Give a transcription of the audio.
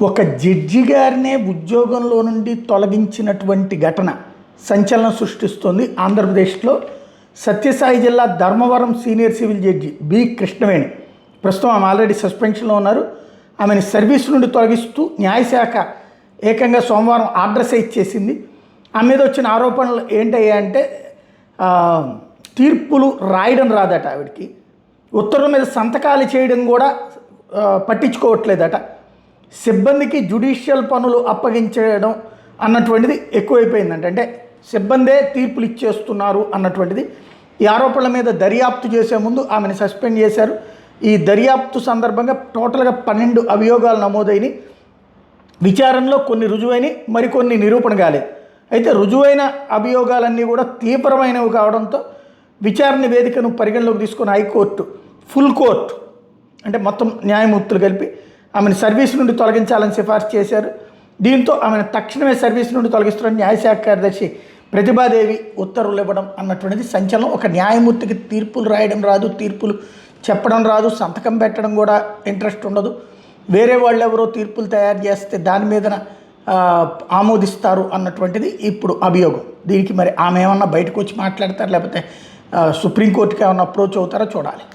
ఒక జడ్జి గారినే ఉద్యోగంలో నుండి తొలగించినటువంటి ఘటన సంచలనం సృష్టిస్తోంది. ఆంధ్రప్రదేశ్లో సత్యసాయి జిల్లా Dharmavaram senior civil judge B Krishnaveni ప్రస్తుతం ఆమె ఆల్రెడీ సస్పెన్షన్లో ఉన్నారు. ఆమెను సర్వీస్ నుండి తొలగిస్తూ న్యాయశాఖ ఏకంగా సోమవారం ఆర్డర్స్ ఇచ్చేసింది. ఆమె మీద వచ్చిన ఆరోపణలు ఏంటయ్యా అంటే తీర్పులు రాయడం రాదట, ఆవిడికి ఉత్తర్వుల మీద సంతకాలు చేయడం కూడా పట్టించుకోవట్లేదట, సిబ్బందికి జ్యుడిషియల్ పనులు అప్పగించడం అన్నటువంటిది ఎక్కువైపోయిందంట. అంటే సిబ్బందే తీర్పులు ఇచ్చేస్తున్నారు అన్నటువంటిది. ఈ ఆరోపణల మీద దర్యాప్తు చేసే ముందు ఆమెను సస్పెండ్ చేశారు. ఈ దర్యాప్తు సందర్భంగా టోటల్గా 12 అభియోగాలు నమోదైనవి. విచారణలో కొన్ని రుజువైన, మరికొన్ని నిరూపణ కాలేదు. అయితే రుజువైన అభియోగాలన్నీ కూడా తీవ్రమైనవి కావడంతో విచారణ వేదికను పరిగణలోకి తీసుకున్న హైకోర్టు ఫుల్ కోర్టు అంటే మొత్తం న్యాయమూర్తులు కలిపి ఆమెను సర్వీస్ నుండి తొలగించాలని సిఫార్సు చేశారు. దీంతో ఆమెను తక్షణమే సర్వీస్ నుండి తొలగిస్తున్న న్యాయశాఖ కార్యదర్శి ప్రతిభాదేవి ఉత్తర్వులు ఇవ్వడం అన్నటువంటిది సంచలనం. ఒక న్యాయమూర్తికి తీర్పులు రాయడం రాదు, తీర్పులు చెప్పడం రాదు, సంతకం పెట్టడం కూడా ఇంట్రెస్ట్ ఉండదు. వేరే వాళ్ళు ఎవరో తీర్పులు తయారు చేస్తే దాని మీద ఆమోదిస్తారు అన్నటువంటిది ఇప్పుడు అభియోగం. దీనికి మరి ఆమె ఏమన్నా బయటకు వచ్చి మాట్లాడతారు, లేకపోతే సుప్రీంకోర్టుకి ఏమన్నా అప్రోచ్ అవుతారో చూడాలి.